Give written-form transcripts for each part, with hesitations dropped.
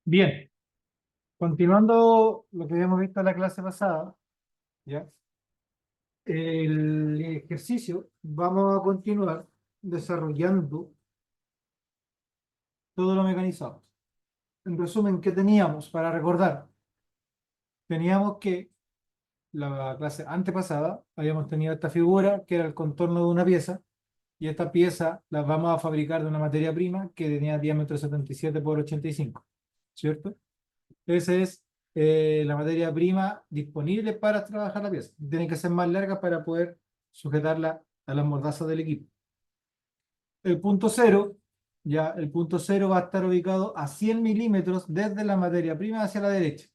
Bien, continuando lo que habíamos visto en la clase pasada, ¿ya? El ejercicio, vamos a continuar desarrollando todo lo mecanizado. En resumen, ¿qué teníamos para recordar? Teníamos que la clase antepasada habíamos tenido esta figura que era el contorno de una pieza y esta pieza la vamos a fabricar de una materia prima que tenía diámetro 77 por 85, ¿cierto? Esa es la materia prima disponible para trabajar la pieza. Tiene que ser más larga para poder sujetarla a las mordazas del equipo. El punto cero, ya el punto cero va a estar ubicado a 100 milímetros desde la materia prima hacia la derecha.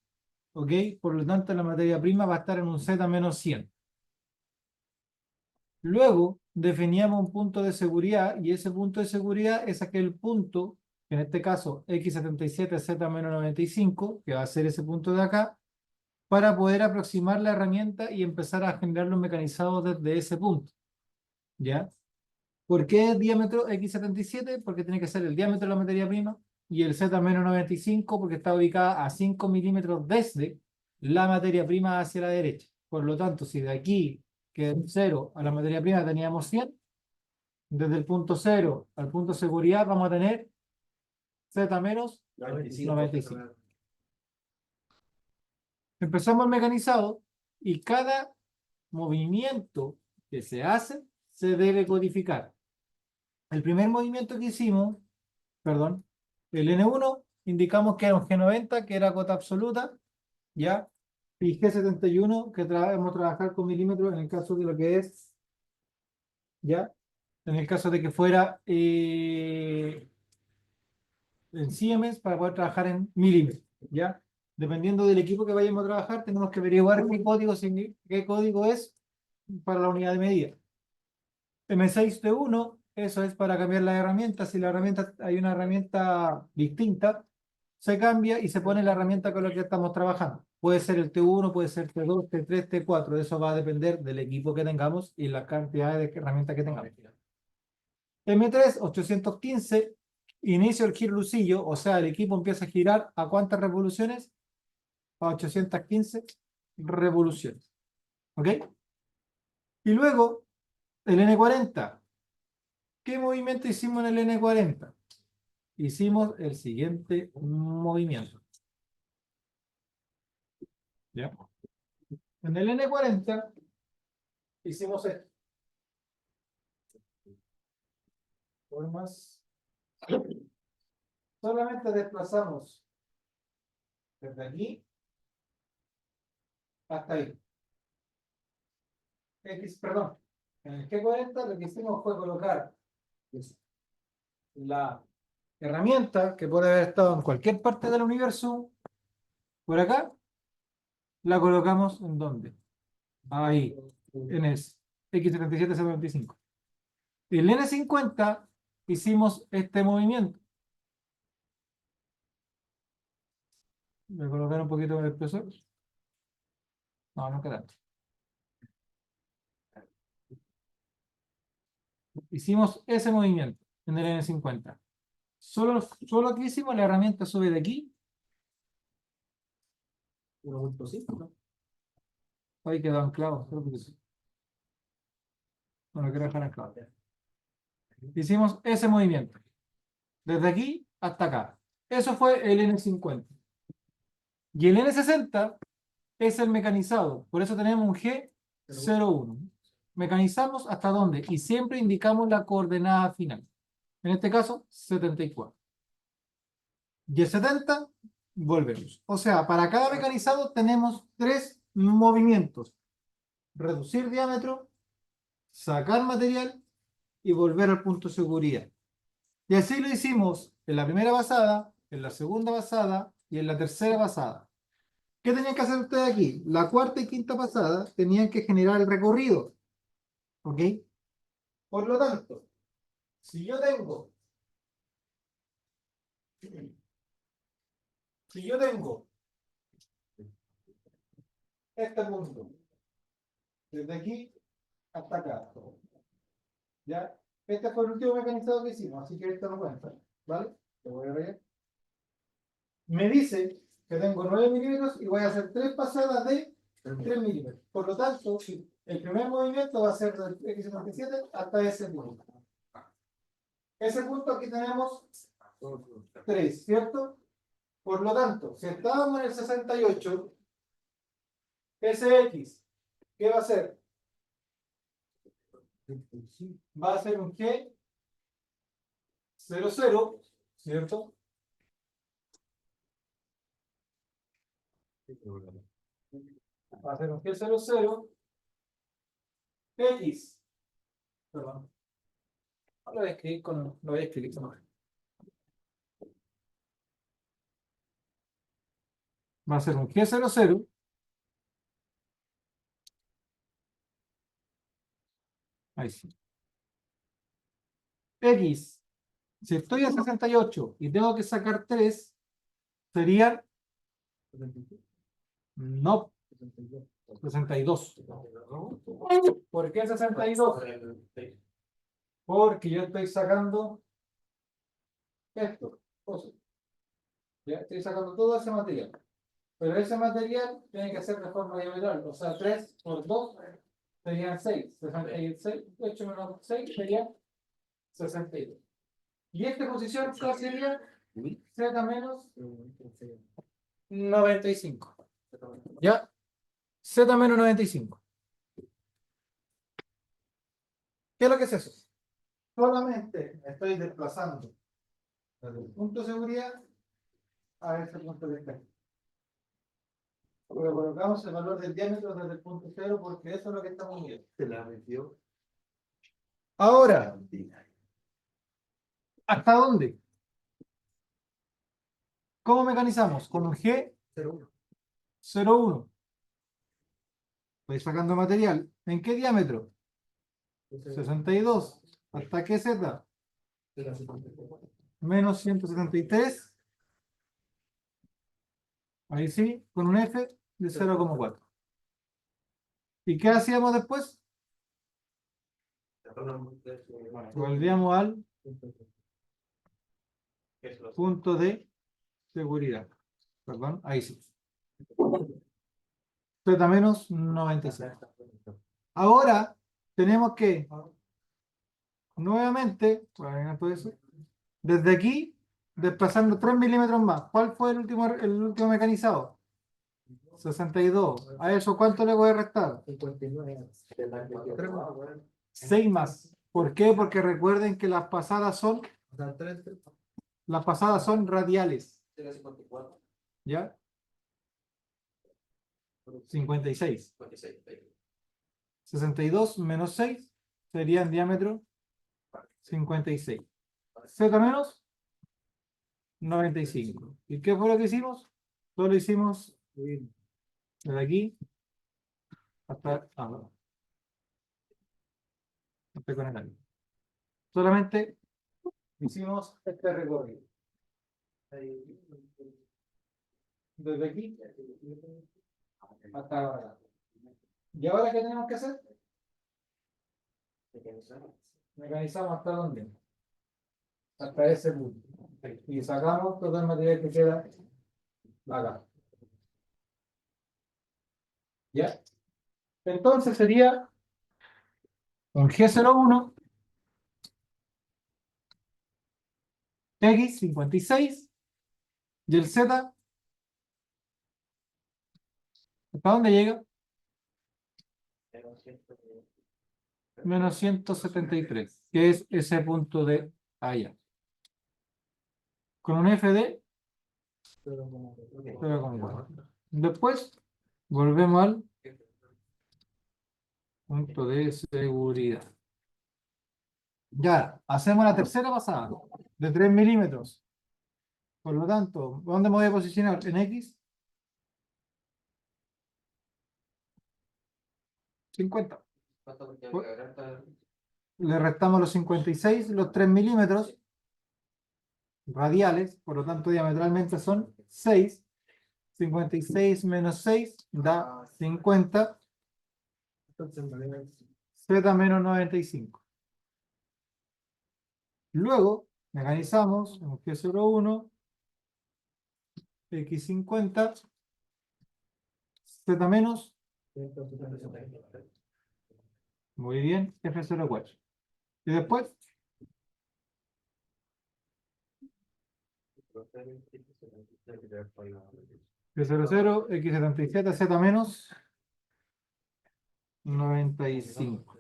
¿Ok? Por lo tanto, la materia prima va a estar en un Z menos 100. Luego definíamos un punto de seguridad y ese punto de seguridad es aquel punto, en este caso X77 Z menos 95, que va a ser ese punto de acá, para poder aproximar la herramienta y empezar a generar los mecanizados desde ese punto. ¿Ya? ¿Por qué diámetro X77? Porque tiene que ser el diámetro de la materia prima y el Z-95 porque está ubicada a 5 milímetros desde la materia prima hacia la derecha. Por lo tanto, si de aquí, que es 0 a la materia prima teníamos 100, desde el punto 0 al punto de seguridad vamos a tener Z-95. Empezamos el mecanizado y cada movimiento que se hace se debe codificar. El primer movimiento que hicimos, perdón, el N1, indicamos que era un G90, que era cota absoluta, ¿ya? Y G71, que vamos a trabajar con milímetros en el caso de lo que es, ¿ya? En el caso de que fuera en Siemens, para poder trabajar en milímetros, ¿ya? Dependiendo del equipo que vayamos a trabajar, tenemos que averiguar qué código es para la unidad de medida. M6T1, eso es para cambiar la herramienta. Si la herramienta, hay una herramienta distinta, se cambia y se pone la herramienta con la que estamos trabajando. Puede ser el T1, puede ser T2, T3, T4. Eso va a depender del equipo que tengamos y la cantidad de herramientas que tengamos. M3, 815, inicio el giro lucillo, o sea, el equipo empieza a girar ¿a cuántas revoluciones? A 815 revoluciones. ¿Ok? Y luego, el N40. ¿Qué movimiento hicimos en el N40? Hicimos el siguiente movimiento. ¿Ya? En el N40 hicimos esto. Formas. Solamente desplazamos desde aquí hasta ahí. Perdón. En el G40 lo que hicimos fue colocar la herramienta que puede haber estado en cualquier parte del universo. Por acá la colocamos en ¿dónde? Ahí. En ese. X77-75. El N50 hicimos este movimiento. Voy a colocar un poquito de espesor. No, no queda. Hicimos ese movimiento en el N50. Solo aquí hicimos la herramienta sube de aquí. 1.5, ¿no? Ahí quedó anclado. Solo porque sí. No lo quiero dejar anclado. Hicimos ese movimiento. Desde aquí hasta acá. Eso fue el N50. Y el N60 es el mecanizado. Por eso tenemos un G01. Mecanizamos hasta dónde. Y siempre indicamos la coordenada final. En este caso, 74. Y el 70, volvemos. O sea, para cada mecanizado tenemos 3 movimientos. Reducir diámetro, sacar material y volver al punto de seguridad. Y así lo hicimos en la primera pasada, en la segunda pasada y en la tercera pasada. ¿Qué tenían que hacer ustedes aquí? La cuarta y quinta pasada tenían que generar el recorrido. ¿Ok? Por lo tanto, si yo tengo, si yo tengo este punto, desde aquí hasta acá, ¿ya? Este fue el último mecanizado que hicimos, así que esto no cuenta, ¿vale? Lo voy a ver. Me dice que tengo 9 milímetros y voy a hacer 3 pasadas de 3 milímetros. Por lo tanto, el primer movimiento va a ser del X77 hasta ese punto. Ese punto aquí tenemos 3, ¿cierto? Por lo tanto, si estábamos en el 68, ese X, ¿qué va a ser? Va a ser un G 00, ¿cierto? Va a ser un G 00 X. Perdón. Lo voy a escribir con. Lo voy a escribir con. Va a ser un G 00 ahí sí. X. Si estoy a 68 y tengo que sacar 3, serían. No. 62. ¿Por qué 62? Porque yo estoy sacando esto. Ya estoy sacando todo ese material. Pero ese material tiene que ser de forma diametral. O sea, 3 por 2 serían 6. 66, 8 menos 6 sería 62. Y esta posición, ¿cuál sería? Z menos 95. ¿Ya? Z menos 95. ¿Qué es lo que es eso? Solamente me estoy desplazando desde el punto de seguridad a ese punto de espectro. Pero colocamos el valor del diámetro desde el punto cero porque eso es lo que estamos viendo. Se la metió. Ahora, ¿hasta dónde? ¿Cómo mecanizamos? Con un G 01. Voy sacando material. ¿En qué diámetro? 62. ¿Hasta qué Z? Menos 173. Ahí sí, con un F de 0,4. ¿Y qué hacíamos después? Volvíamos al punto de seguridad. Perdón, ahí sí. Z menos 96. Ahora tenemos que nuevamente, desde aquí, desplazando 3 milímetros más. ¿Cuál fue el último mecanizado? 62. ¿A eso cuánto le voy a restar? 6 más. ¿Por qué? Porque recuerden que las pasadas son radiales. ¿Ya? 56. 62 menos 6 sería en diámetro 56. Z menos 95. ¿Y qué fue lo que hicimos? Solo hicimos desde aquí hasta abajo. Hasta con el aire. Solamente hicimos este recorrido. Desde aquí hasta ahora. ¿Y ahora qué tenemos que hacer? Mecanizamos hasta dónde? Hasta ese punto. Y sacamos todo el material que queda acá. ¿Ya? Entonces sería un G01 X56 y el Z, ¿hasta dónde llega? Menos 173, que es ese punto de allá. Con un F de 0,4. Después volvemos al punto de seguridad. Ya, hacemos la tercera pasada de 3 milímetros. Por lo tanto, ¿dónde me voy a posicionar? En X. 50. Le restamos los 56, los 3 milímetros radiales, por lo tanto diametralmente son 6. 56 menos 6 da 50. Z menos 95. Luego, mecanizamos en G01, X50, Z menos, muy bien, F04. Y después, G00, X77, Z menos, 95.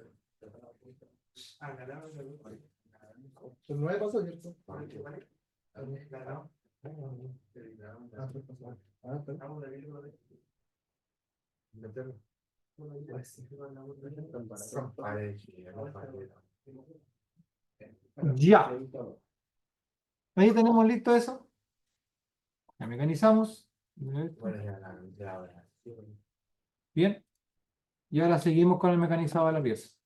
Son 9 pasos, ¿cierto? Ya. Ahí tenemos listo eso. Ya mecanizamos. Bien. Y ahora seguimos con el mecanizado de la pieza.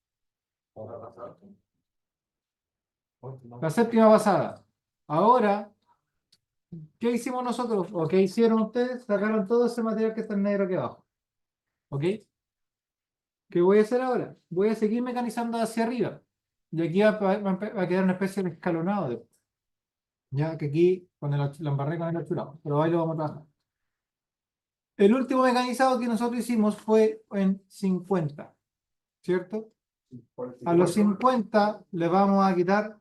La séptima pasada. Ahora, ¿qué hicimos nosotros? ¿O qué hicieron ustedes? Sacaron todo ese material que está en negro aquí abajo. ¿Ok? ¿Qué voy a hacer ahora? Voy a seguir mecanizando hacia arriba. Y aquí va a quedar una especie de escalonado. Ya que aquí con la embarré con el achurado. Pero ahí lo vamos a trabajar. El último mecanizado que nosotros hicimos fue en 50. ¿Cierto? A los 50 le vamos a quitar.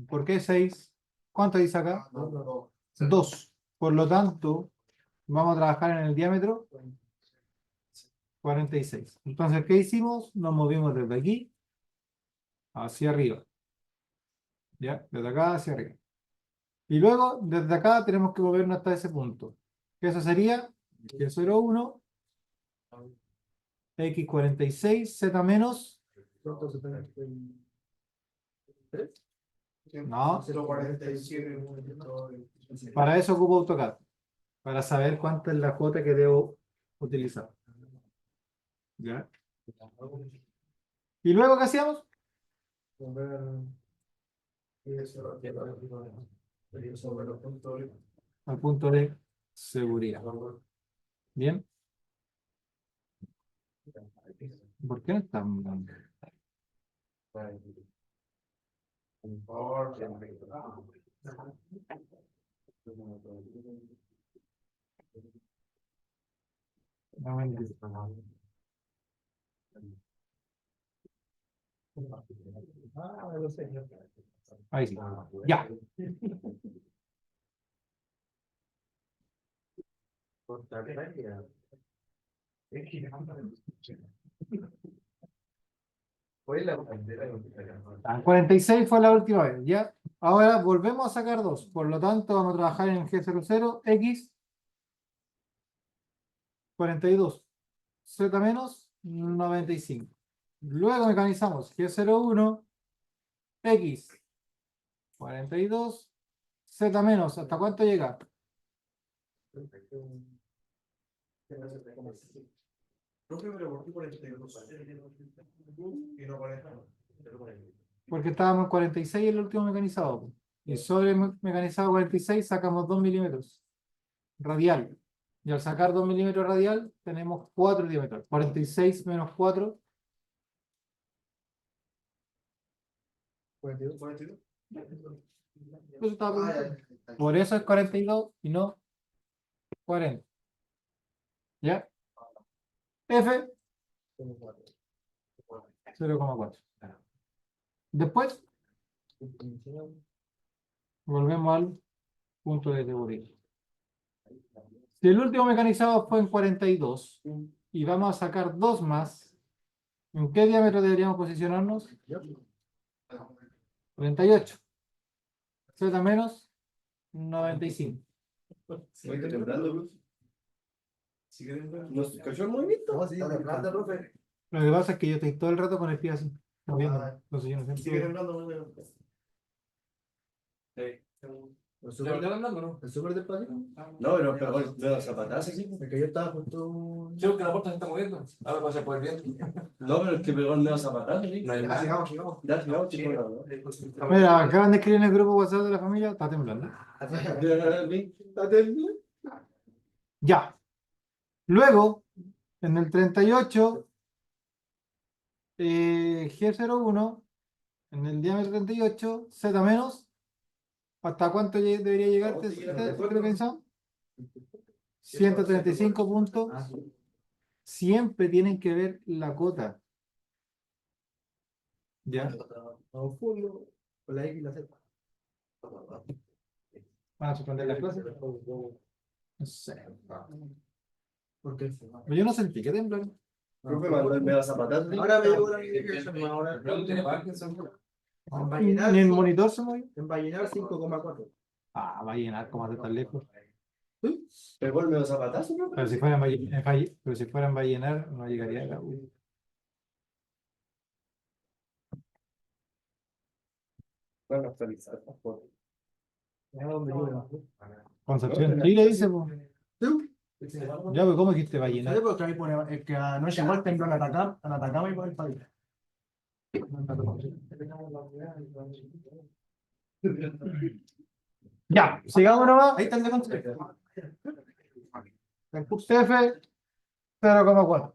¿Por qué 6? ¿Cuánto dice acá? 2. Por lo tanto, vamos a trabajar en el diámetro 46. Entonces, ¿qué hicimos? Nos movimos desde aquí hacia arriba. ¿Ya? Desde acá hacia arriba. Y luego, desde acá, tenemos que movernos hasta ese punto. Que eso sería G01, X46, Z menos. No, 0,47. para eso ocupo AutoCAD. Para saber cuánta es la cuota que debo utilizar. ¿Ya? ¿Y luego qué hacíamos? Al punto de seguridad. ¿Bien? ¿Por qué no están dando? No me entiendo. Ahí sí. Ya. Ah, 46 fue la última vez. Ya. Ahora volvemos a sacar 2. Por lo tanto, vamos a trabajar en G00, X 42. Z menos 95. Luego mecanizamos G01, X 42, Z menos. ¿Hasta cuánto llega? Porque estábamos en 46 el último mecanizado. Y sobre el mecanizado 46 sacamos 2 milímetros radial. Y al sacar 2 milímetros radial, tenemos 4 diámetros. 46 menos 4. Eso estaba preguntando. Por eso es 42 y no 40. ¿Ya? F 0,4. Después, volvemos al punto de seguridad. Si el último mecanizado fue en 42 y vamos a sacar 2 más, ¿en qué diámetro deberíamos posicionarnos? 38. Z menos 95. ¿Sigue temblando, ¿Nos cayó el movimiento? No, sí, está temblando, profe. Lo que pasa es que yo estoy todo el rato con el pie así, moviendo. Entonces yo no sé. Sigue temblando, ¿El súper despacio? No, pero pegó el dedo zapatazo, sí. Es que yo estaba justo. Creo que la puerta se está moviendo. Ahora pasa por el viento. No, pero es que pegó el dedo zapatazo, sí. No hay más. Sigamos. Ya, sigamos, chicos. Mira, acaban de escribir en el grupo WhatsApp de la familia, está temblando. Está temblando. Ya. Luego, en el 38, G01, En el diámetro 38, Z menos. ¿Hasta cuánto debería llegar? No, sí, ¿Ustedes después, qué piensan? 135 puntos. Ah, sí. Siempre tienen que ver la cota. ¿Ya? No, full, con la X y la Z. ¿Van a suspender la clase? No sé. ¿Por qué? Yo no sentí que temblaron. Profe, mandó el medio zapatazo. Ahora me llegó la notificación, ahora. Pero tiene Parkinson. En Vallenar, Ni el monitor se movió. en Vallenar 5,4. Ah, va a llenar como de tan lejos. ¿Pegó el medio zapatazo, no? Pero si fuera pero si fueran Vallenar, no llegaría a la U. Bueno, actualizar esta foto. Concepción Chile dice, pues. Ya, pues, ¿cómo dijiste Vallenar? ¿Sabes por qué ahí pone es que anoche igual tembló en Atacama y por el país? Ya, sigamos nomás. Ahí está el de concepto. El QCF 0,4.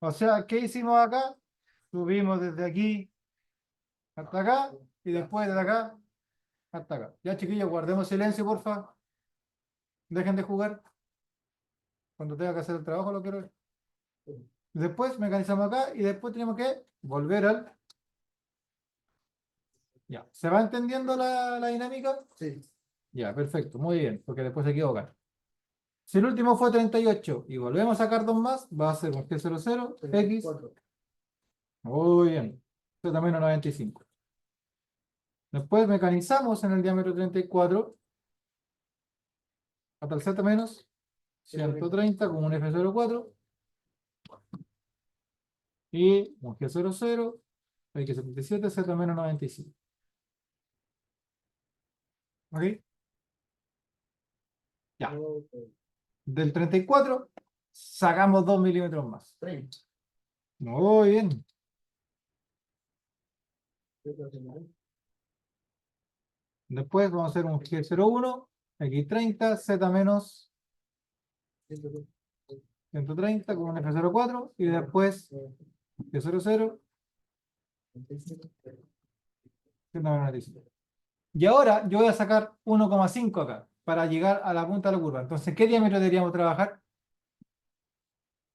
O sea, ¿qué hicimos acá? Subimos desde aquí hasta acá y después desde acá hasta acá. Ya, chiquillos, guardemos silencio, porfa. Dejen de jugar. Cuando tenga que hacer el trabajo lo quiero ver. Después mecanizamos acá y después tenemos que volver al... Ya, ¿se va entendiendo la dinámica? Sí. Ya, perfecto, muy bien, porque después se equivocan. Si el último fue 38 y volvemos a sacar dos más, va a ser un G00, X, muy bien, Z menos 95. Después mecanizamos en el diámetro 34 hasta el Z menos 130 con un F04 y un G00, X77, Z menos 95. ¿Ok? Ya. Del 34 sacamos 2 milímetros más. 30. Muy bien. Después vamos a hacer un G01, X30, Z menos 130 con un F04 y después G00, Z menos 95. Y ahora yo voy a sacar 1,5 acá para llegar a la punta de la curva. Entonces, ¿qué diámetro deberíamos trabajar?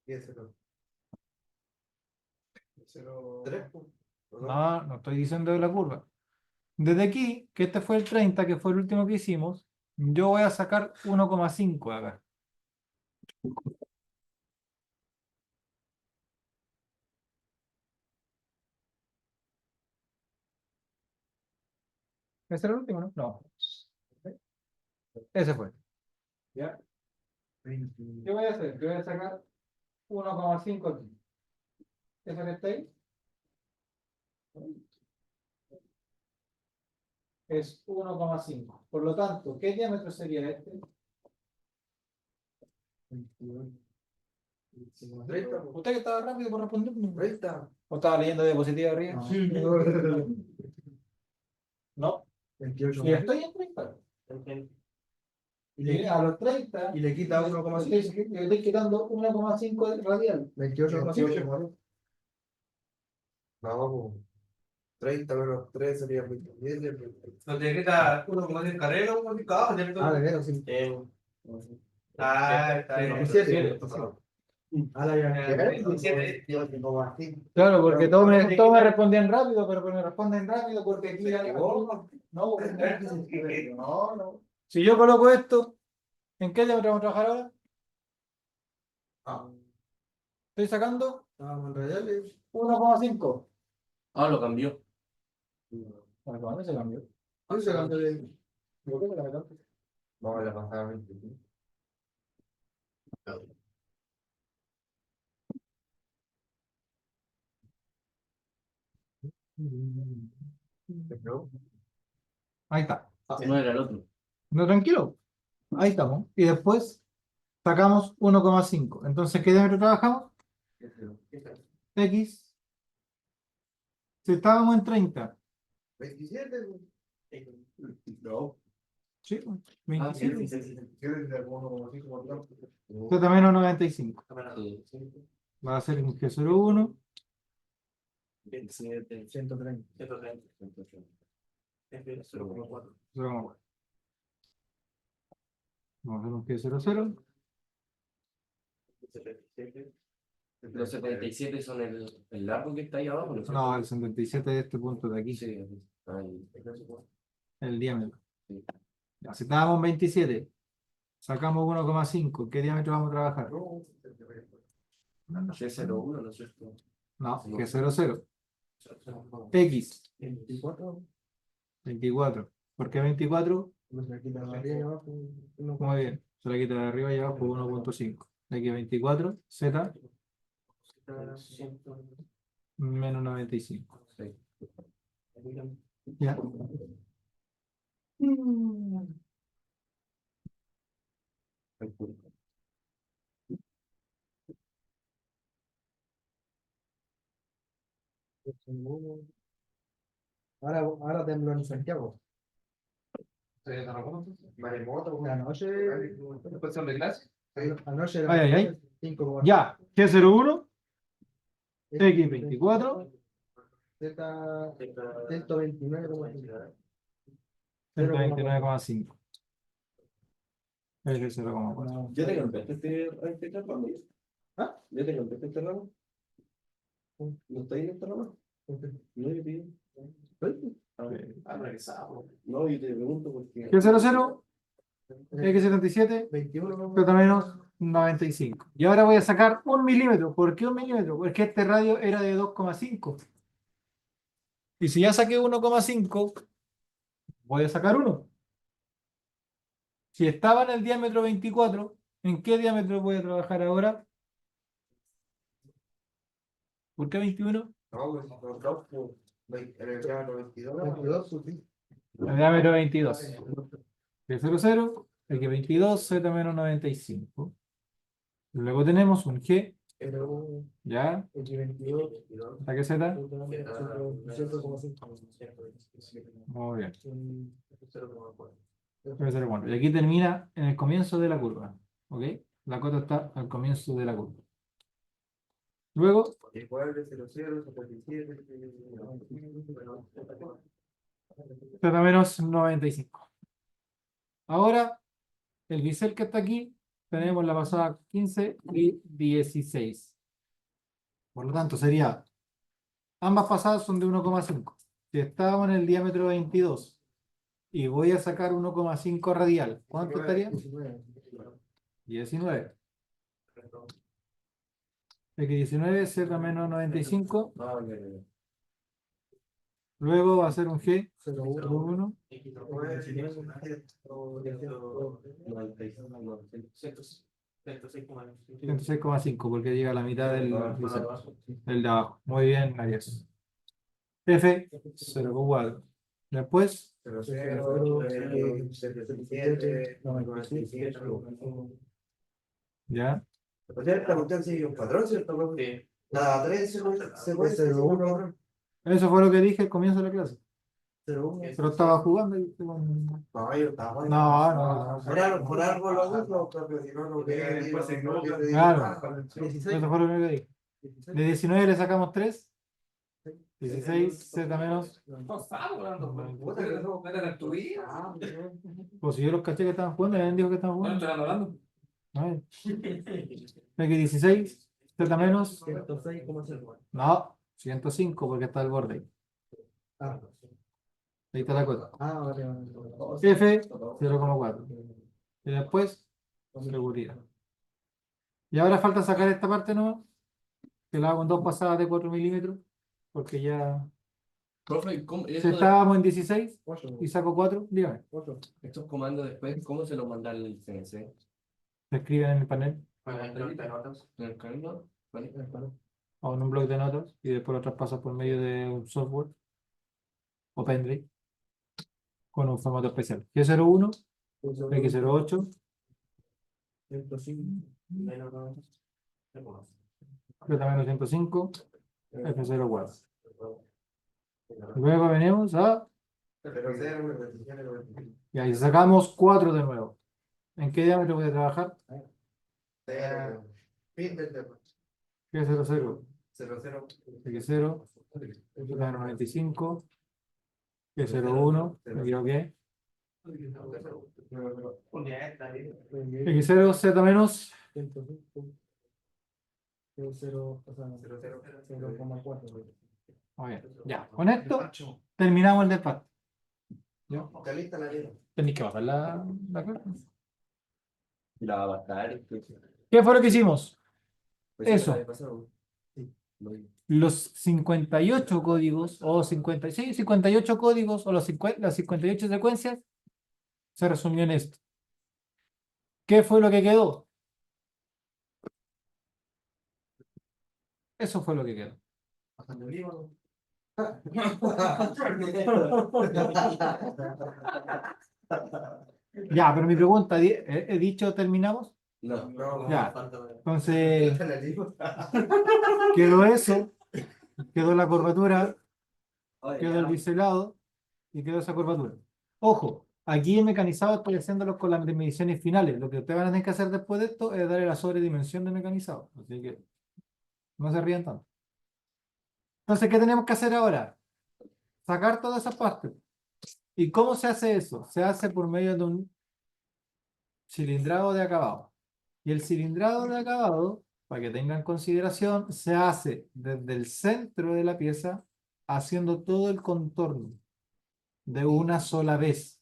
3. No, no estoy diciendo de la curva. Desde aquí, que este fue el 30, que fue el último que hicimos, yo voy a sacar 1,5 acá. ¿Ese era el último, no? No. Ese fue. ¿Ya? ¿Qué voy a hacer? Yo voy a sacar 1,5 aquí. ¿Eso que está ahí? Es 1,5. Por lo tanto, ¿qué diámetro sería este? 30. ¿Usted que estaba rápido por responder? 30. ¿O estaba leyendo diapositiva arriba? No. 28. Y estoy en 30. Y a los 30. Y le quita 1,5. Le estoy quitando 1,5 de radial. 28,5. Vamos. 30 menos 3 sería 10. No te queda uno como el carrero, como el caballo. De enero, sí. Está bien. 27. Claro, porque todos me respondían rápido, pero me responden rápido porque aquí no, no. Si yo coloco esto, ¿en qué diámetro vamos a trabajar ahora? Estoy sacando 1,5. Ah, lo cambió. Bueno, ¿cuándo se cambió? ¿Cuándo se cambió de? ¿Por qué se cambió? Vamos a la pasada. Ahí está. No era el otro. No, tranquilo. Ahí estamos. Y después sacamos 1,5. Entonces, ¿qué diámetro trabajamos? X. Si estábamos en 30. 27. No. Sí, 27. No. Z menos 95. Va a ser un G01. 27, 130. 130, 180. F 0,4. 0,4. Vamos a hacer un pie 0, 0. 77. Los 77 son el largo que está ahí abajo. No, el 77 de este punto de aquí. Sí, ahí. El diámetro. Sí. Ya, si estábamos en 27, sacamos 1,5. ¿Qué diámetro vamos a trabajar? G01, ¿no es cierto? No, que 0, 0. X, 24. 24. ¿Por qué 24? Pues aquí la arriba y abajo. Muy bien. Se le quita de arriba y abajo 1,5. X 24, Z, menos 95. Ya. Ahora tembló en Santiago. Maremoto, Anoche. de clase. Anoche Ay, ay, ay. 5. Ya. G01, X 24, Z 129,5. 129,5. Es 0,4. No. ¿Ya te cambiaste este ramo? ¿Ah? ¿Ya te cambiaste este ramo? ¿No está ahí en este ramo? No, yo te regresado. No, yo te pregunto porque. G00, X77, 21. Z menos 95. Y ahora voy a sacar 1 milímetro. ¿Por qué 1 milímetro? Porque este radio era de 2,5. Y si ya saqué 1,5, voy a sacar 1. Si estaba en el diámetro 24, ¿en qué diámetro voy a trabajar ahora? ¿Por qué 21? En el grado 22. 22, sí. El diámetro 22. G00, X22, Z menos 95. Luego tenemos un G, Pero ¿ya? X22. ¿Hasta qué Z? 100,5. Muy bien. 0,4. Y aquí termina en el comienzo de la curva. ¿Ok? La cota está al comienzo de la curva. Luego, Igual de 00, 77. Z menos 95. Ahora, el bisel que está aquí, tenemos la pasada 15 y 16. Por lo tanto, sería, ambas pasadas son de 1,5. Si estábamos en el diámetro 22 y voy a sacar 1,5 radial, ¿cuánto estaría? 19. X19, Z menos 95. Luego va a ser un G, 1, 106,5, porque llega a la mitad del de abajo. Muy bien, ahí es. F, 0,4. Después, 97. ya. O sea, la cuestión sigue un patrón, ¿cierto? Cada 3 secuencias, 01. Eso fue lo que dije al comienzo de la clase. 01. Pero estaba jugando y... No, yo estaba. No. Por algo lo uso, pero si no, no después se equivoca. Claro. 16. Eso fue lo único que dije. De 19 le sacamos 3. 16, Z menos. Pues si yo los caché que estaban jugando, alguien dijo que estaban jugando. Ay. X16, Z menos. 106,5. No, 105 porque está el borde. Ah, Ahí está la cota. vale. F, 0,4. Y después, seguridad. Y ahora falta sacar esta parte, ¿no? Que la hago en 2 pasadas de 4 milímetros. Porque ya. Profe, ¿cómo, Si esto de- estábamos en 16 8. y saco 4, dígame. estos comandos después, ¿cómo se los manda el CNC? Se escriben en el panel ¿En el camino? ¿Vale? o en un blog de notas y después lo traspasas por medio de un software o pendrive con un formato especial. G01, X08, 105. Z 105, F04. Luego venimos a. Y ahí sacamos 4 de nuevo. ¿En qué diámetro voy a trabajar? G00, X0, 95, que 01, me equivoqué. X0, Z menos. 0,4. Muy bien. Ya, con esto terminamos el despacho. ¿Ya? Está lista la tela. Tenéis que bajar la cosa. La va a bajar. ¿Qué fue lo que hicimos? Pues Eso. ¿qué pasó? Sí. Los 58 códigos, o 50, sí, 58 códigos, o las 58 secuencias, se resumió en esto. ¿Qué fue lo que quedó? Eso fue lo que quedó. Ya, pero mi pregunta, ¿he dicho terminamos? No, no, Ya. falta. Entonces, quedó eso, quedó la curvatura, quedó el biselado y quedó esa curvatura. Ojo, aquí en mecanizado estoy haciéndolo con las mediciones finales. Lo que ustedes van a tener que hacer después de esto es darle la sobredimensión de mecanizado. Así que no se rían tanto. Entonces, ¿qué tenemos que hacer ahora? Sacar toda esa parte. ¿Y cómo se hace eso? Se hace por medio de un cilindrado de acabado. Y el cilindrado de acabado, para que tengan consideración, se hace desde el centro de la pieza, haciendo todo el contorno de una sola vez.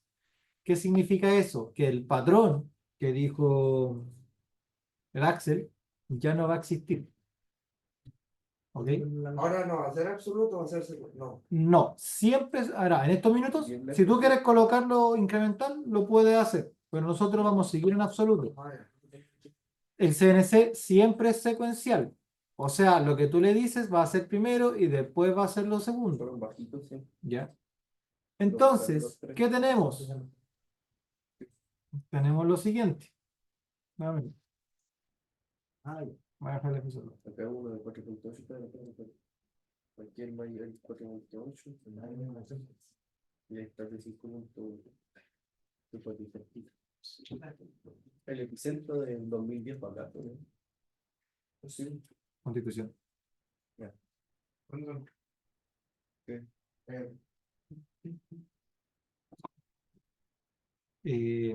¿Qué significa eso? Que el patrón que dijo el Axel ya no va a existir. ¿Ok? Ahora no, va a ser absoluto, va a ser no. No, siempre, ahora, en estos minutos, si tú quieres colocarlo incremental, lo puedes hacer, pero nosotros vamos a seguir en absoluto. El CNC siempre es secuencial, o sea, lo que tú le dices va a ser primero y después va a ser lo segundo. ¿Ya? Entonces, ¿qué tenemos? Tenemos lo siguiente. Nuevamente. Voy a dejar el episodio. Acá uno de 4.8, cualquier mayor 4.8, y ahí está de 5.1. Súper divertido. El epicentro del 2010 para acá, ¿no? Sí. Constitución. Ya. Eh, Eh,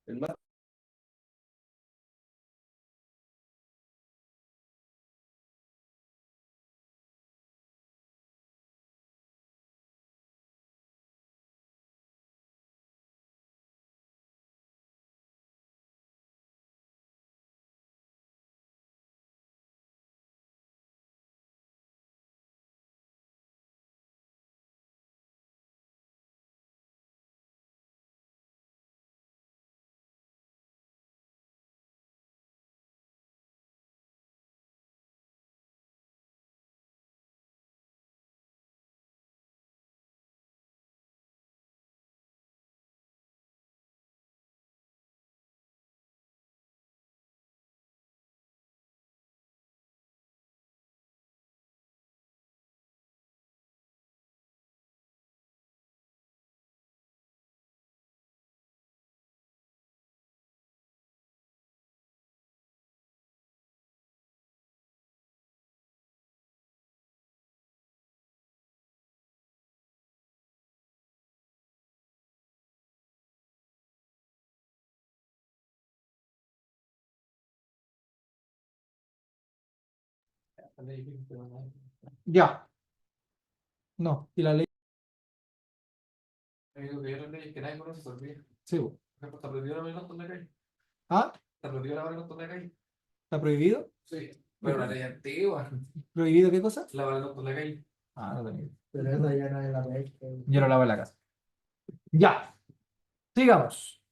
El más ya. No, y la ley. Sí, bo. ¿Ah? ¿Está prohibido? Pero la ley antigua. ¿Prohibido qué cosa? Lavar el auto en la calle. Ah, no tenía idea. Pero esa ya no es la ley. Yo lo lavo en la casa. Ya. Sigamos.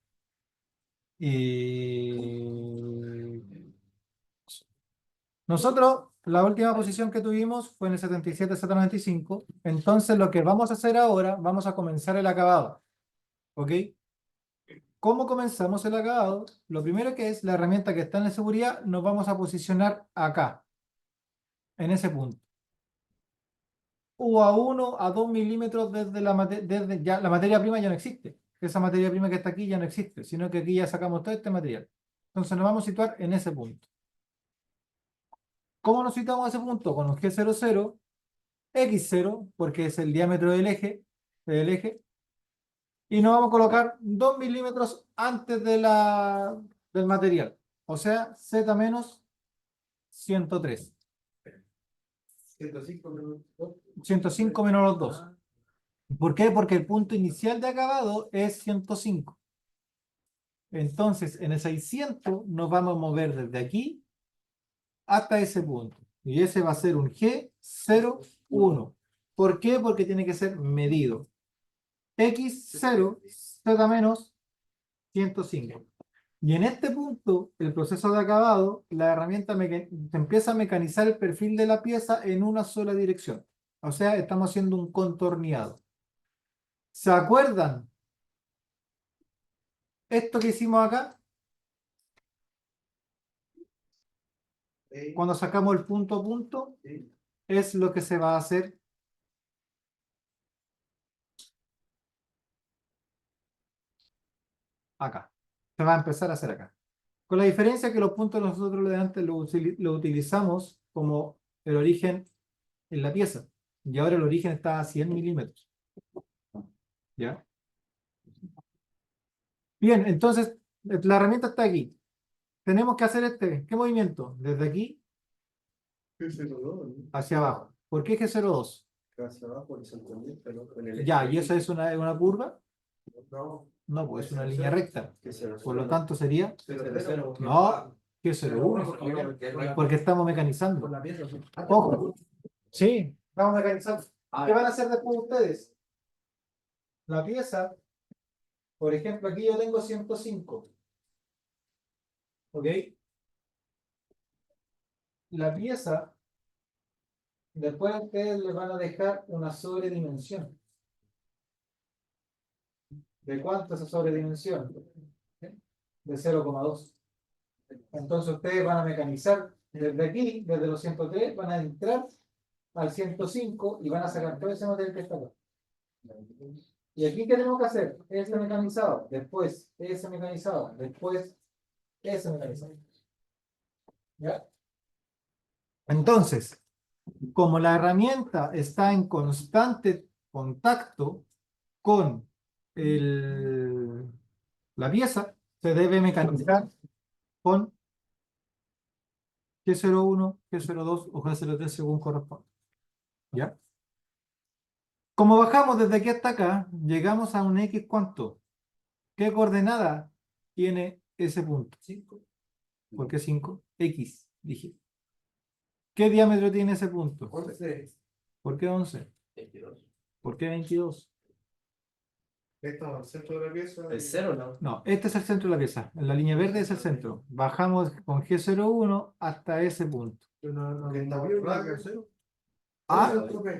Nosotros, la última posición que tuvimos fue en el 77-95. Entonces, lo que vamos a hacer ahora, vamos a comenzar el acabado. ¿Ok? ¿Cómo comenzamos el acabado? Lo primero que es la herramienta que está en la seguridad, nos vamos a posicionar acá, en ese punto. O a 1 a 2 milímetros desde ya la materia prima ya no existe. Esa materia prima que está aquí ya no existe, sino que aquí ya sacamos todo este material. Entonces nos vamos a situar en ese punto. ¿Cómo nos citamos a ese punto? Con un G00, X0, porque es el diámetro del eje, y nos vamos a colocar 2 milímetros antes del material. O sea, Z menos 103. 105 minutos. 105 menos los 2. ¿Por qué? Porque el punto inicial de acabado es 105. Entonces, en el 600 nos vamos a mover desde aquí hasta ese punto. Y ese va a ser un G01. ¿Por qué? Porque tiene que ser medido. X0, Z menos 105. Y en este punto, el proceso de acabado, la herramienta empieza a mecanizar el perfil de la pieza en una sola dirección. O sea, estamos haciendo un contorneado. ¿Se acuerdan? Esto que hicimos acá, cuando sacamos el punto a punto, es lo que se va a hacer acá. Se va a empezar a hacer acá. Con la diferencia que los puntos nosotros de antes lo utilizamos como el origen en la pieza. Y ahora el origen está a 100 milímetros. ¿Ya? Bien, entonces la herramienta está aquí. Tenemos que hacer ¿qué movimiento? Desde aquí hacia abajo. ¿Por qué G02? Hacia abajo, horizontalmente, pero con el Ya, eje ¿y eso es una curva? No, No, pues es una línea recta. que se Por lo tanto sería, cero. no, G01. Porque estamos mecanizando. Por la pieza. Ojo. Sí, estamos mecanizando. ¿Qué van a hacer después ustedes? La pieza, por ejemplo, aquí yo tengo 105. ¿Ok? La pieza, después ustedes le van a dejar una sobredimensión. ¿De cuánto es esa sobredimensión? De 0,2. Entonces ustedes van a mecanizar desde aquí, desde los 103, van a entrar al 105 y van a sacar todo ese material que está acá. ¿Y aquí qué tenemos que hacer? Ese mecanizado, después ese mecanizado, después ese mecanizado. ¿Ya? Entonces, como la herramienta está en constante contacto con la pieza, se debe mecanizar con G01, G02 o G03 según corresponde. ¿Ya? Como bajamos desde aquí hasta acá, llegamos a un X, ¿cuánto? ¿Qué coordenada tiene ese punto? 5. ¿Por qué 5? X, dije. ¿Qué diámetro tiene ese punto? 11. ¿Por qué 11? 22. ¿Por qué 22? Esto es el centro de la pieza. ¿El cero no? No, este es el centro de la pieza. En la línea verde es el centro. Bajamos con G01 hasta ese punto. Ah,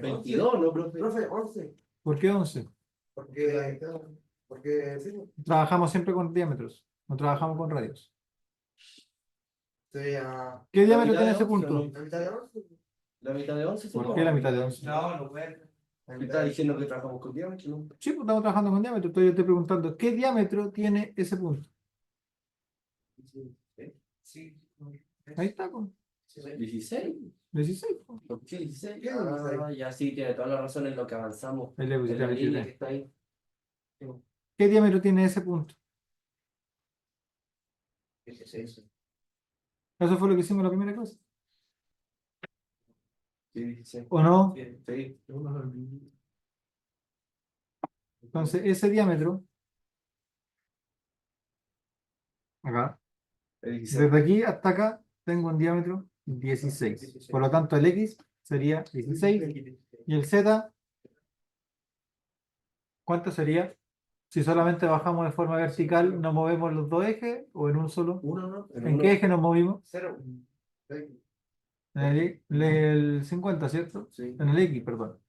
22, ¿no, profe? Profe, 11. ¿por qué 11? Porque sí, Trabajamos siempre con diámetros, no trabajamos con radios. estoy a ¿Qué diámetro mitad tiene de ese 11, punto? ¿no? la mitad de 11. ¿La mitad de 11? ¿Por qué la mitad de 11? No, no puede. Me está diciendo que trabajamos con diámetro, ¿no? Sí, pues estamos trabajando con diámetro. Entonces yo estoy preguntando, ¿qué diámetro tiene ese punto? Sí. Ahí está, pues. 16. 16. Pues. ¿Por qué 16? ¿Qué Ah, ya sí, tiene toda la razón en lo que avanzamos. Ahí le En pusiste la línea 23. que está ahí. ¿Qué diámetro tiene ese punto? 16. Eso fue lo que hicimos en la primera clase. Sí, 16. ¿O no? Sí. Entonces, ese diámetro, acá, El 16. desde aquí hasta acá, tengo un diámetro 16. Por lo tanto, el X sería 16. Y el Z, ¿cuánto sería? Si solamente bajamos de forma vertical, ¿nos movemos los dos ejes o en un solo? Uno, ¿no? ¿En qué eje nos movimos? 0. En el 50, ¿cierto? Sí. En el X, perdón.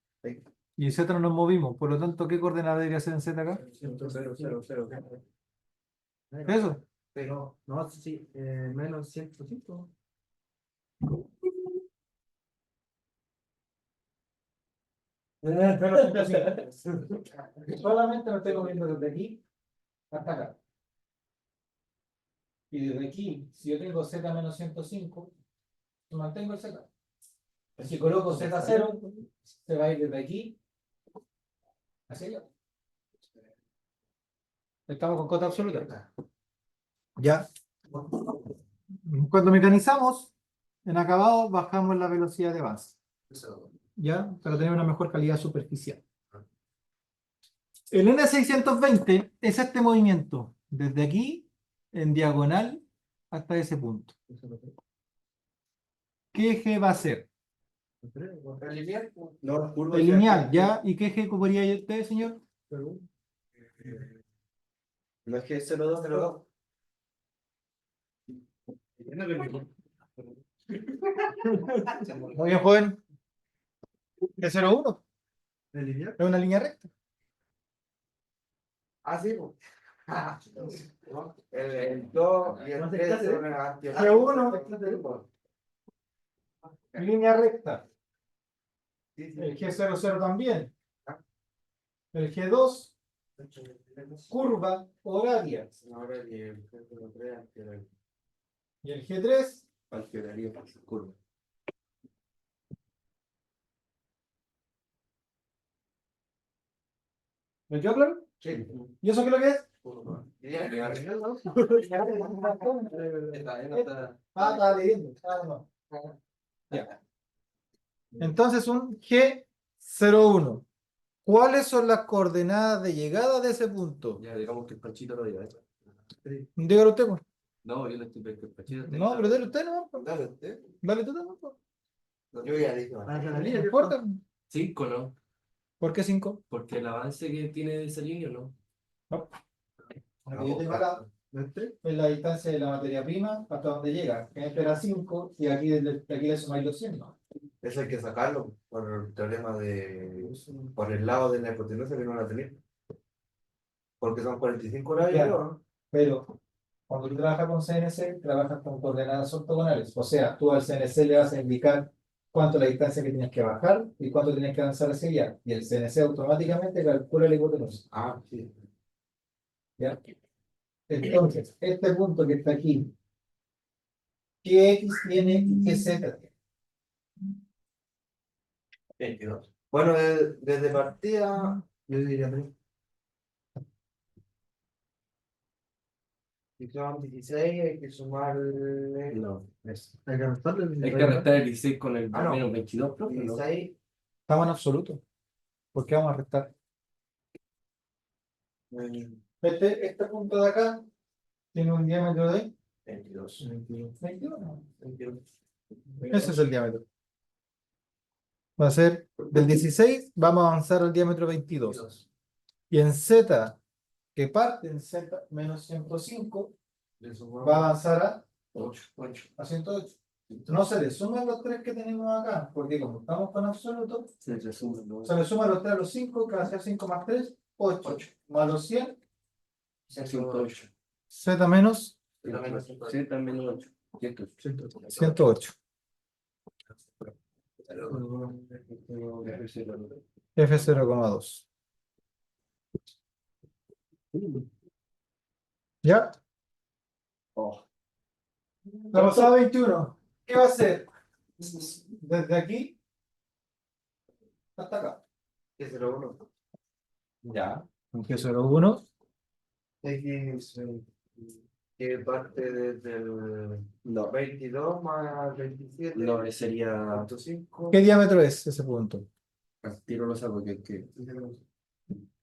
Y Z no nos movimos. Por lo tanto, ¿qué coordenada debería ser en Z acá? 0, 0, 0. Eso. Pero, no, sí, menos 105. Solamente me estoy moviendo desde aquí hasta acá. Y desde aquí, si yo tengo Z menos 105, mantengo el Z. Si coloco Z0, se va a ir desde aquí hacia allá. Estamos con cota absoluta. Ya. Cuando mecanizamos, en acabado bajamos la velocidad de avance. ¿Ya? Para tener una mejor calidad superficial. El N620 es este movimiento, desde aquí, en diagonal, hasta ese punto. ¿Qué eje va a ser? No, curva El lineal, ¿ya? ¿Y qué eje ocuparía usted, señor? No es que es 0202. Muy bien, joven. ¿Es 01? ¿El lineal? Es una línea recta. Ah, sí, pues. El 2 y el 3 son C1. Línea recta. El G00 también. El G2, curva horaria. Y el G3, curva. ¿me quedó claro? Sí. ¿Y eso qué es lo que es? Ah, estaba leyendo. Ah, no. Ya. Entonces un G01. ¿Cuáles son las coordenadas de llegada de ese punto? Ya, digamos que el Panchito lo diga. Dígalo usted, pues. No, yo le estoy viendo que el Panchito. No, pero dale usted, ¿no? Dale usted. Dale tú también, pues. Yo ya dije. No importa. 5, ¿no? ¿Por qué 5? Porque el avance que tiene ese línea, ¿no? No. Lo que yo tengo acá es la distancia de la materia prima hasta donde llega. Que este era 5 y aquí, aquí le sumáis los 100, ¿no? Eso hay que sacarlo por el teorema de. Por el lado de la hipotenusa que no la tenés. Porque son 45 horas, Ya. ¿no? Pero cuando tú trabajas con CNC, trabajas con coordenadas ortogonales. O sea, tú al CNC le vas a indicar cuánto es la distancia que tienes que bajar y cuánto tienes que avanzar hacia allá. Y el CNC automáticamente calcula la hipotenusa. Ah, sí. ¿Ya? Entonces, este punto que está aquí, ¿qué X tiene y qué Z tiene? 22. Bueno, desde partida, yo diría 3. Si son 16, hay que sumarle. No, es. Hay que restarle. Hay que restar el 16 con el Ah, no. menos 22, profe, ¿no? 16. Estamos en absoluto. ¿Por qué vamos a restar? Este punto de acá tiene un diámetro de 22. 21. 22. Ese es el diámetro. Va a ser del 16, vamos a avanzar al diámetro 22. Y en Z, que parte en Z menos 105, va a avanzar a 8. a 108. No se le suman los 3 que tenemos acá, porque como estamos con absoluto, Se resume, ¿no? se le suman los 3 a los 5, que va a ser 5 más 3, 8. Más los 100, 108. Z menos Sí, también 8. 108. F0,2. ¿Ya? La pasada 21. ¿Qué va a hacer? Desde aquí hasta acá. Es 01. Ya. Un G01. X que parte desde el 22 más 27. No, sería. 5. ¿Qué diámetro es ese punto? Tiro lo saco, que.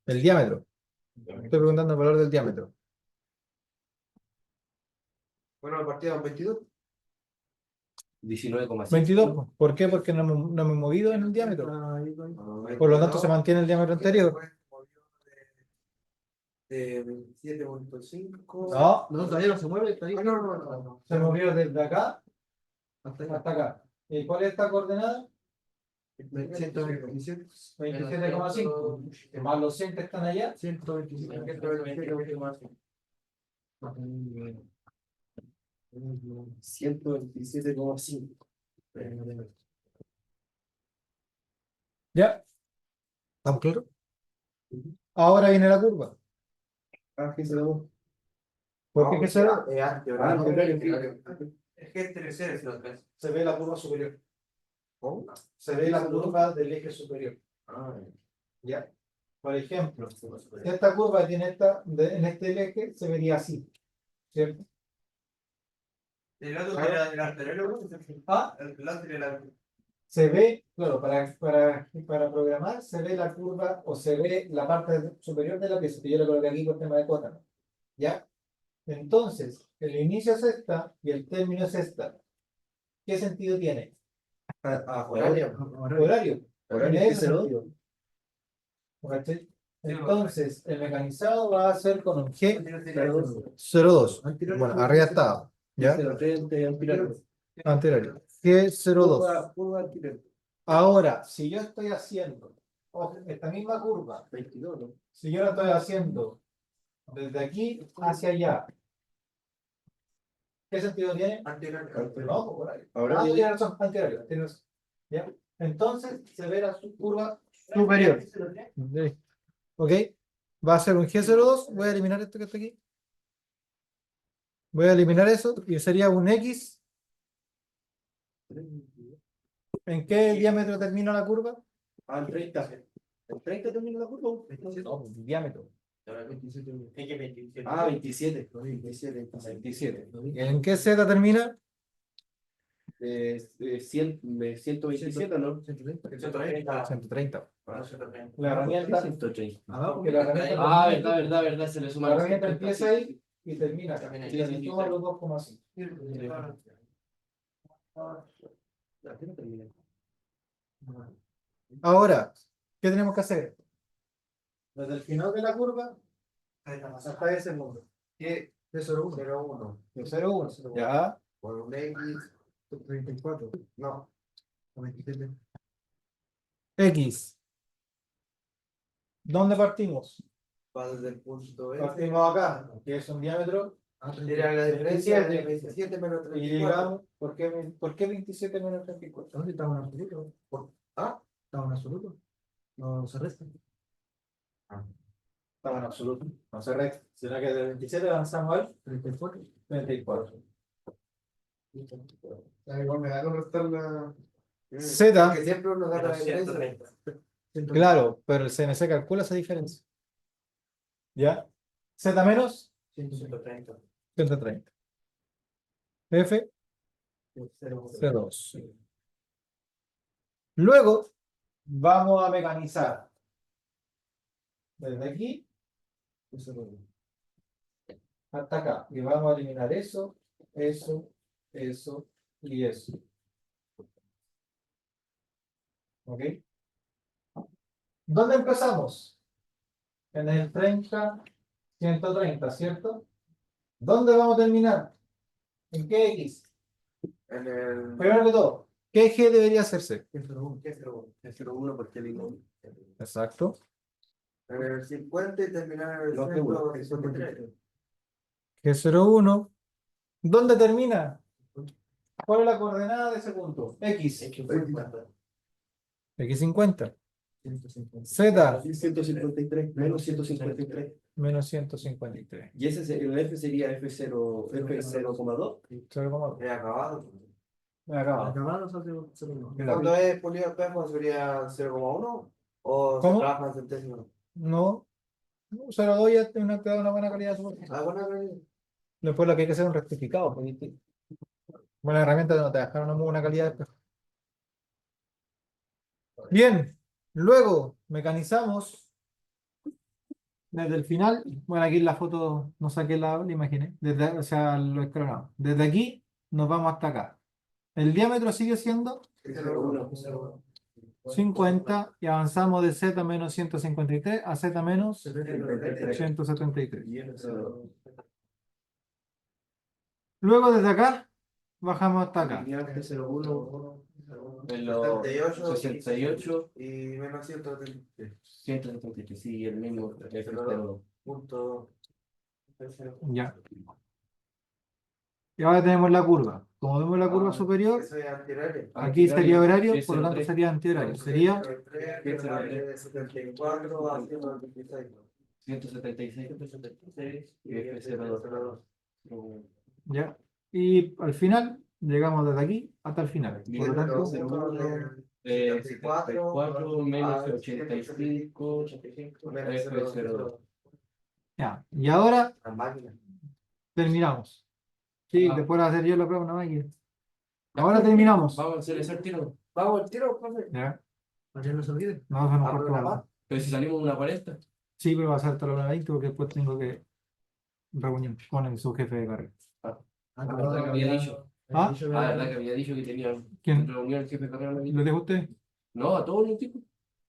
El diámetro. Estoy preguntando el valor del diámetro. Bueno, la partida 22. 19,5. 22. ¿Por qué? Porque no me he movido en el diámetro. Por lo tanto, se mantiene el diámetro anterior. De 27.5. No, No, todavía no se mueve, está ahí. No. se movió desde acá hasta acá. ¿Y cuál es esta coordenada? 127. 27,5. Más los 100 que están allá. 127,5. ¿Ya? ¿Estamos claros? Ahora viene la curva. Ah, que se lo. ¿Por qué que será? Es que entre seres los tres. Se ve la curva superior. ¿Cómo? Se ve la curva del eje superior. Ah, ¿Ya? Por ejemplo, si esta curva tiene en este eje, se vería así. ¿Cierto? el lado de la arterial, Ah, el lado de la. se ve, claro, para programar, se ve la curva o se ve la parte superior de la pieza, que yo le coloqué aquí por tema de cuota. ¿Ya? Entonces, el inicio es esta y el término es esta. ¿Qué sentido tiene? Horario. Horario. Horario Tiene que ese se lo- sentido. ¿Cachai? Entonces, el mecanizado va a ser con un G 02. Bueno, arriba está. ¿Ya? 0,30 antirreloj. Anterior. G02. Curva antirreloj. Ahora, si yo estoy haciendo, ojo, esta misma curva, 22, ¿no? si yo la estoy haciendo desde aquí hacia allá, ¿qué sentido tiene? No, pues, horario. Ahora Tiene razón, antihorario, tiene razón. ¿Ya? Entonces se ve la curva superior. Sí. ¿Ok? Va a ser un G02. Voy a eliminar esto que está aquí. Voy a eliminar eso y sería un X. ¿En qué diámetro termina la curva? Ah, 30. ¿El 30 termina la curva? No, el diámetro. Ah, 27. 27. ¿En qué Z termina? 127, ¿no? 130. Ah, La herramienta. 130. Porque la herramienta Ah, termina- verdad, se le suma La herramienta empieza ahí y termina acá. Termina ahí. Y se suma los 2,5. Ahora, ¿qué tenemos que hacer? Desde el final de la curva hasta ese punto. ¿Qué? De 0,1. 0,1. De 0,1. Ya. Por un X. 34. No. 27. X. ¿Dónde partimos? Va desde el punto Partimos acá, que es un diámetro. Era la diferencia de 27. 27 menos Y 34. llegamos, ¿por qué 27 menos 34? ¿Dónde estaba en absoluto? ¿Ah? Estaba en absoluto. No se resta. Estaba en absoluto. No se resta. Será que de 27 avanzamos al 34. 34. Igual me da con restar la. Z. Porque siempre uno da la diferencia. Claro, pero el CNC calcula esa diferencia. ¿Ya? Z menos 130. 130. F 02. Luego vamos a mecanizar desde aquí hasta acá. Y vamos a eliminar eso, eso, eso y eso. ¿Ok? ¿Dónde empezamos? En el 30, 130, ¿cierto? ¿Dónde vamos a terminar? ¿En qué X? En el. Primero que todo, ¿qué G debería hacerse? ¿Qué es lo? Es 0,1 porque el Exacto. En el 50 y terminar en el Los de uno. 153. G01. ¿Dónde termina? ¿Cuál es la coordenada de ese punto? X. X50. Z. 153 menos 153. Menos 153. Y ese el F sería F0, F0,2. 0,2. He acabado. Acá. Acabado, sale 0,1. ¿Cuánto es pulido el espejo? ¿Sería 0,1? ¿O ¿Cómo? se trabaja en centésimos? No. 0,2 ya te da una buena calidad de superficie. Ah, bueno, Después lo que hay que hacer es un rectificado. Porque buena herramienta no te dejaron una muy buena calidad de espejo. Bien. Luego mecanizamos desde el final. Bueno, aquí en la foto no saqué la imagen, desde, o sea, lo escalonado. Desde aquí nos vamos hasta acá. El diámetro sigue siendo 50 y avanzamos de Z menos 153 a Z menos 173. Y F0. Luego desde acá bajamos hasta acá. Y F01 en 78 los 68, y menos 133. 173, sí, el mismo F0. Punto. Ya. Y ahora tenemos la curva. Como vemos la curva superior, Eso es antihorario. aquí sería horario, G03. por lo tanto sería antihorario. Sería 74 a 126. 176 y F02. ya. Y al final llegamos desde aquí hasta el final. Por lo tanto, 74 menos 85 F02. ya. Y ahora La máquina. terminamos. Sí, Ah. después de hacer yo la prueba una máquina. Ahora terminamos. Vamos a hacer ese tiro. Vamos al tiro, profe. Ya. Para que no se olvide. No, eso no A corto programar. más. Pero si salimos de una palestra. Sí, pero va a ser hasta la hora 20 porque después tengo que reunión con el subjefe de carrera. La verdad que había dicho. ¿Ah? La verdad que había dicho que tenía ¿Quién? reunión el jefe de carrera. ¿Lo dijo usted? No, a todos los tipos.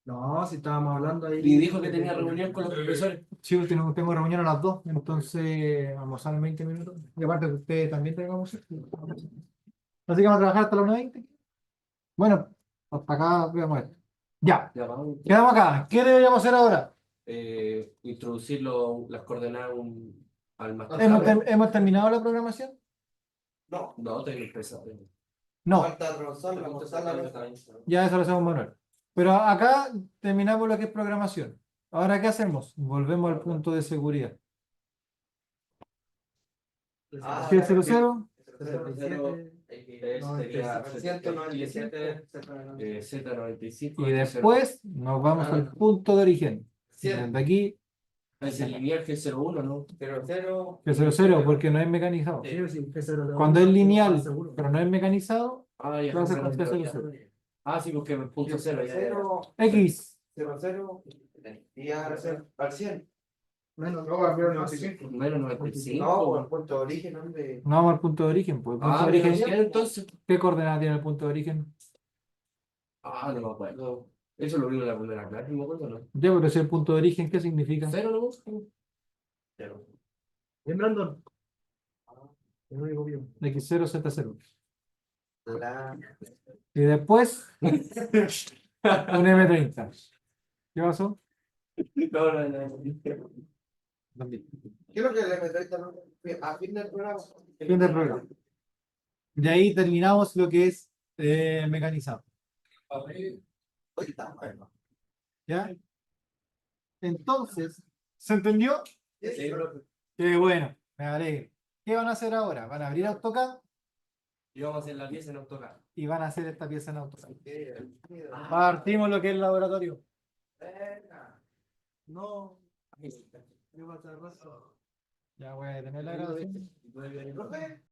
No, si estábamos hablando ahí. Y dijo que tenía reunión con los profesores. Sí, porque tengo reunión a las 2, entonces almorzar en 20 minutos. Y aparte que usted también tenga que almorzar. Así que vamos a trabajar hasta las 1:20. Bueno, hasta acá veamos esto. Ya, Ya vamos. quedamos acá. ¿Qué deberíamos hacer ahora? Introducir las coordenadas al ¿Hemos, master. hemos terminado la programación? No, No, tengo que empezar. No, falta Rosal, la ya eso lo hacemos manual. Pero acá terminamos lo que es programación. Ahora, ¿qué hacemos? Volvemos al punto de seguridad. Ah, ¿Qué es 00? Sería 197, Z95. Y después nos vamos al punto de origen. Desde aquí, Es el lineal G01, ¿no? 00. que es 00, porque no es mecanizado. Sí, sí, que se lo- Cuando es lineal, seguro. pero no es mecanizado, Ah, ya. lo hace con C00. Ah, sí, porque punto cero. 0, X. 00. Y al 100. Menos. Menos 95. No, el punto de origen, hombre. No vamos al punto de origen. Pues, el punto Ah, de menos origen, 100 entonces. ¿qué coordenada tiene el punto de origen? Ah, no me acuerdo. Eso lo vi en la primera clase, no me acuerdo, ¿no? Ya, pero ese punto de origen, ¿qué significa? Cero, ¿no? Cero. Bien, Brandon. Yo no digo bien. X0, Z0. La... Y después, un M30. ¿Qué pasó? No. También. ¿Qué es lo que le meto a fin del programa? Fin del programa. De ahí terminamos lo que es mecanizado. Oye, está bueno. ¿Ya? Entonces, ¿se entendió? Sí, profe. Qué bueno, me alegro. ¿Qué van a hacer ahora? Van a abrir AutoCAD Y vamos a hacer la pieza en AutoCAD. y van a hacer esta pieza en AutoCAD. Ah, Partimos lo que es el laboratorio. venga. No. ¿Qué pasa, Razo? Ya voy a detener la grabación. Profe,